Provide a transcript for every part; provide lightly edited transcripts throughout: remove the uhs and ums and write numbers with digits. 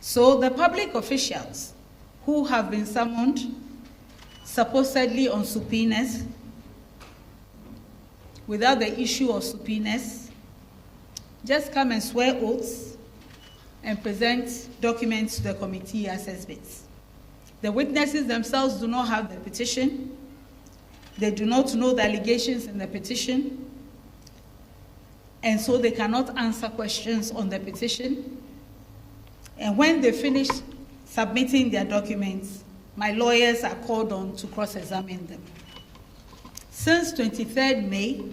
So the public officials who have been summoned, supposedly on subpoenas, without the issue of subpoenas, just come and swear oaths and present documents to the committee as exhibits. The witnesses themselves do not have the petition. They do not know the allegations in the petition, and so they cannot answer questions on the petition. And when they finish submitting their documents, my lawyers are called on to cross-examine them. Since 23rd May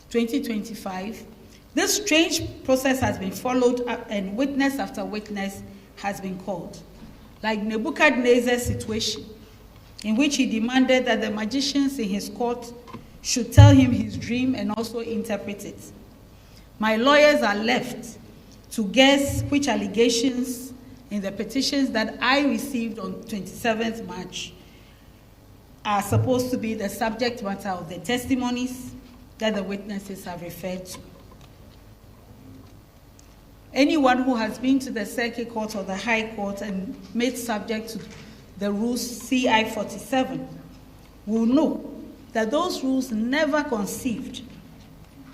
2025, this strange process has been followed up, and witness after witness has been called, like Nebuchadnezzar's situation, in which he demanded that the magicians in his court should tell him his dream and also interpret it. My lawyers are left to guess which allegations in the petitions that I received on 27th March are supposed to be the subject matter of the testimonies that the witnesses have referred to. Anyone who has been to the Circuit Court or the High Court and made subject to the rules CI 47 will know that those rules never conceived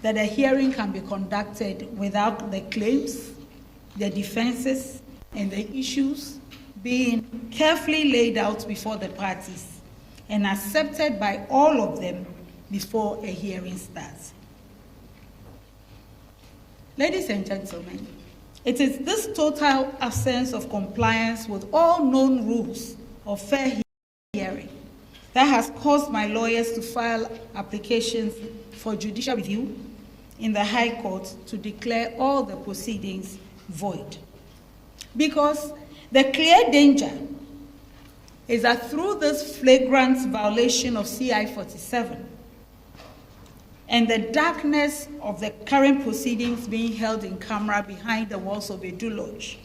that a hearing can be conducted without the claims, the defenses, and the issues being carefully laid out before the parties and accepted by all of them before a hearing starts. Ladies and gentlemen, it is this total absence of compliance with all known rules of fair hearing that has caused my lawyers to file applications for judicial review in the High Court to declare all the proceedings void. Because the clear danger is that through this flagrant violation of CI 47 and the darkness of the current proceedings being held in camera behind the walls of a Lodge,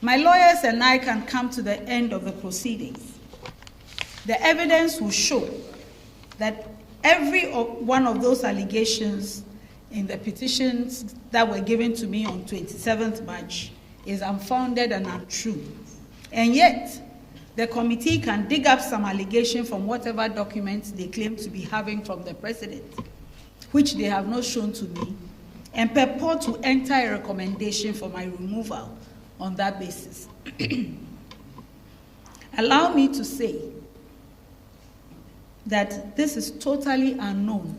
my lawyers and I can come to the end of the proceedings. The evidence will show that every one of those allegations in the petitions that were given to me on 27th March is unfounded and untrue. And yet, the committee can dig up some allegation from whatever documents they claim to be having from the president, which they have not shown to me, and purport to enter a recommendation for my removal on that basis. Allow me to say that this is totally unknown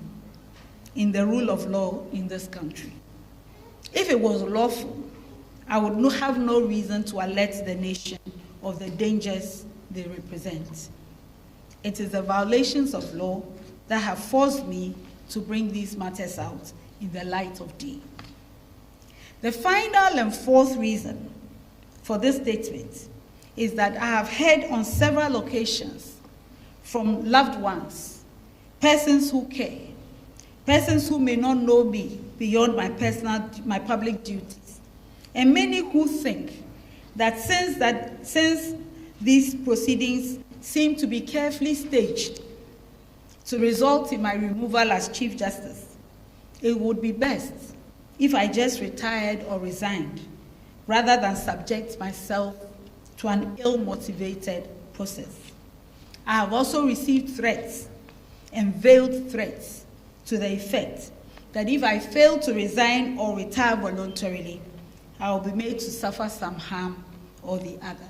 in the rule of law in this country. If it was lawful, I would have no reason to alert the nation of the dangers they represent. It is the violations of law that have forced me to bring these matters out in the light of day. The final and fourth reason for this statement is that I have heard on several occasions from loved ones, persons who care, persons who may not know me beyond my public duties, and many who think that since these proceedings seem to be carefully staged to result in my removal as Chief Justice, it would be best if I just retired or resigned, rather than subject myself to an ill-motivated process. I have also received threats and veiled threats to the effect that if I fail to resign or retire voluntarily, I will be made to suffer some harm or the other.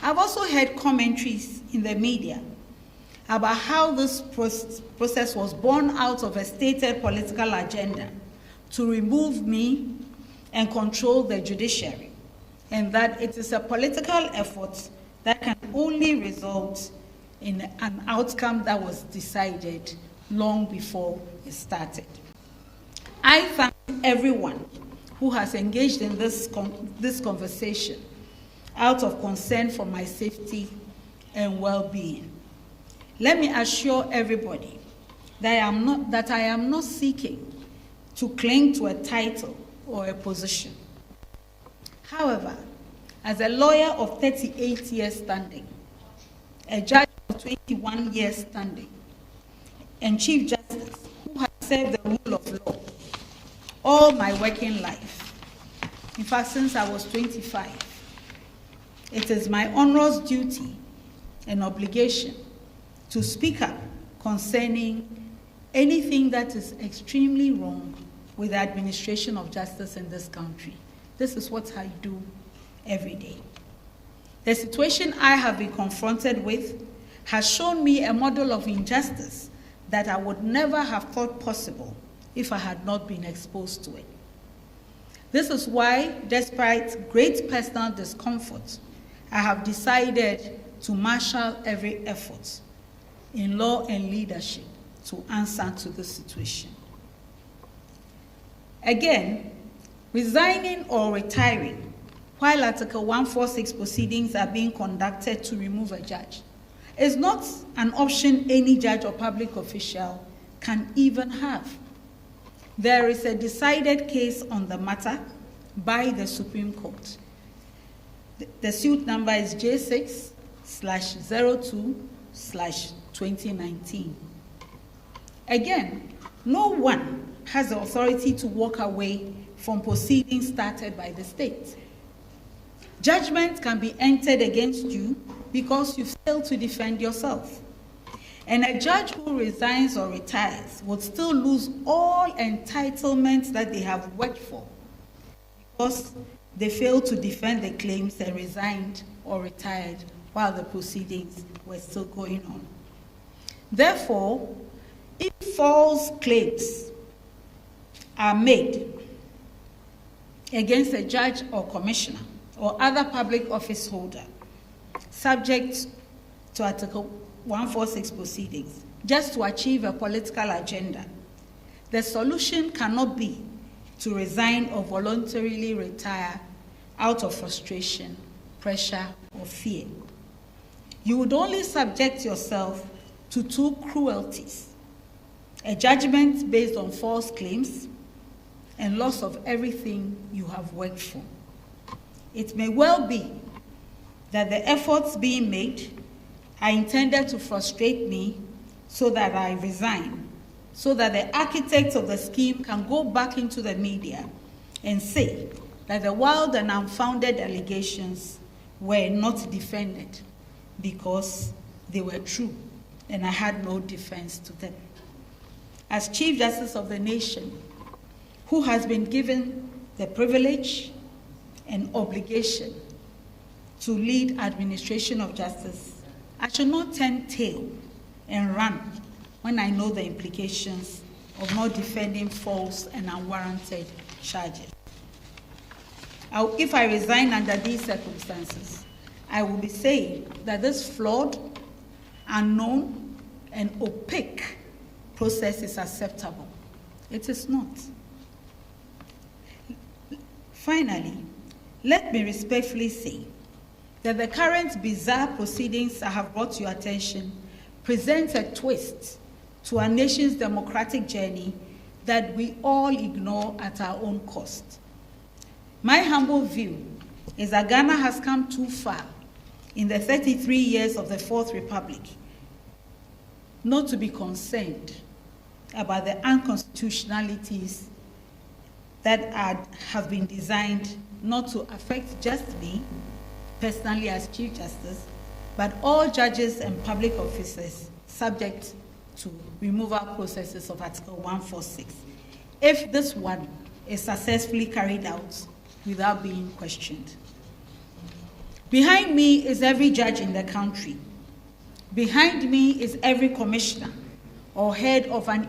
I've also heard commentaries in the media about how this process was born out of a stated political agenda to remove me and control the judiciary, and that it is a political effort that can only result in an outcome that was decided long before it started. I thank everyone who has engaged in this conversation out of concern for my safety and well-being. Let me assure everybody that I am not seeking to cling to a title or a position. However, as a lawyer of 38 years standing, a judge of 21 years standing, and Chief Justice who has served the rule of law all my working life, in fact, since I was 25. It is my onerous duty and obligation to speak up concerning anything that is extremely wrong with the administration of justice in this country. This is what I do every day. The situation I have been confronted with has shown me a model of injustice that I would never have thought possible if I had not been exposed to it. This is why, despite great personal discomfort, I have decided to marshal every effort in law and leadership to answer to this situation. Again, resigning or retiring while Article 146 proceedings are being conducted to remove a judge is not an option any judge or public official can even have. There is a decided case on the matter by the Supreme Court. The suit number is J6/02/2019. Again, no one has the authority to walk away from proceedings started by the state. Judgment can be entered against you because you failed to defend yourself. And a judge who resigns or retires would still lose all entitlements that they have worked for because they failed to defend the claims and resigned or retired while the proceedings were still going on. Therefore, if false claims are made against a judge or commissioner or other public office holder subject to Article 146 proceedings just to achieve a political agenda, the solution cannot be to resign or voluntarily retire out of frustration, pressure, or fear. You would only subject yourself to two cruelties: a judgment based on false claims and loss of everything you have worked for. It may well be that the efforts being made are intended to frustrate me so that I resign, so that the architects of the scheme can go back into the media and say that the wild and unfounded allegations were not defended because they were true and I had no defense to them. As Chief Justice of the nation, who has been given the privilege and obligation to lead administration of justice, I should not turn tail and run when I know the implications of not defending false and unwarranted charges. If I resign under these circumstances, I will be saying that this flawed, unknown, and opaque process is acceptable. It is not. Finally, let me respectfully say that the current bizarre proceedings I have brought to your attention present a twist to our nation's democratic journey that we all ignore at our own cost. My humble view is that Ghana has come too far in the 33 years of the Fourth Republic not to be concerned about the unconstitutionalities that have been designed not to affect just me personally as Chief Justice, but all judges and public officers subject to removal processes of Article 146, if this one is successfully carried out without being questioned. Behind me is every judge in the country. Behind me is every commissioner or head of an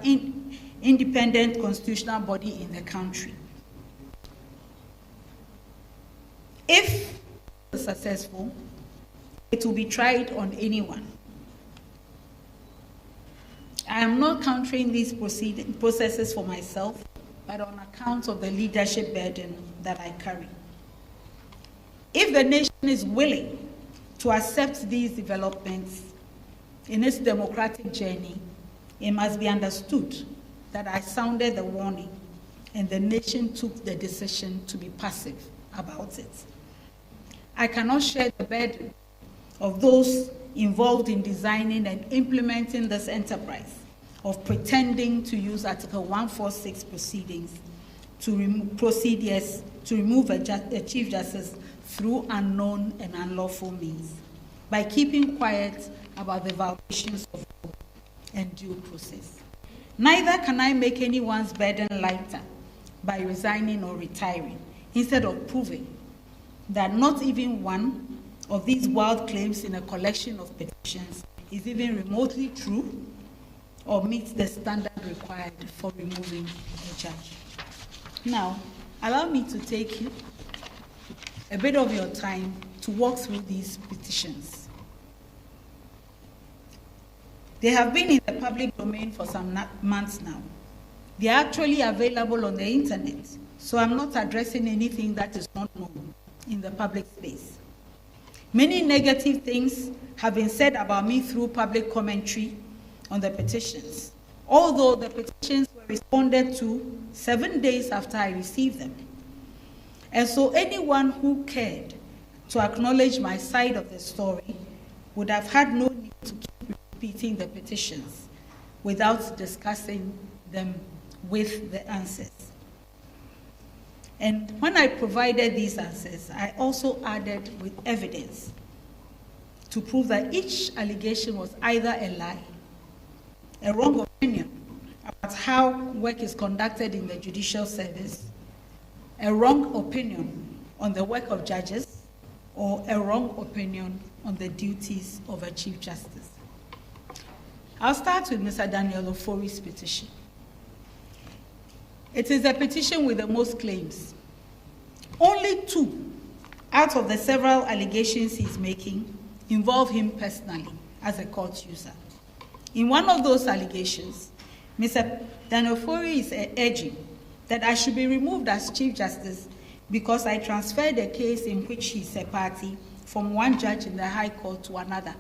independent constitutional body in the country. If it is successful, it will be tried on anyone. I am not countering these processes for myself, but on account of the leadership burden that I carry. If the nation is willing to accept these developments in its democratic journey, it must be understood that I sounded the warning and the nation took the decision to be passive about it. I cannot share the burden of those involved in designing and implementing this enterprise of pretending to use Article 146 proceedings to to remove a Chief Justice through unknown and unlawful means by keeping quiet about the violations of law and due process. Neither can I make anyone's burden lighter by resigning or retiring, instead of proving that not even one of these wild claims in a collection of petitions is even remotely true or meets the standard required for removing a judge. Now, allow me to take a bit of your time to walk through these petitions. They have been in the public domain for some months now. They are actually available on the internet, so I'm not addressing anything that is not known in the public space. Many negative things have been said about me through public commentary on the petitions, although the petitions were responded to 7 days after I received them. And so anyone who cared to acknowledge my side of the story would have had no need to keep repeating the petitions without discussing them with the answers. And when I provided these answers, I also added with evidence to prove that each allegation was either a lie, a wrong opinion about how work is conducted in the judicial service, a wrong opinion on the work of judges, or a wrong opinion on the duties of a Chief Justice. I'll start with Mr. Daniel Ofori's petition. It is the petition with the most claims. Only 2 out of the several allegations he's making involve him personally as a court user. In one of those allegations, Mr. Daniel Ofori is urging that I should be removed as Chief Justice because I transferred a case in which he's a party from one judge in the High Court to another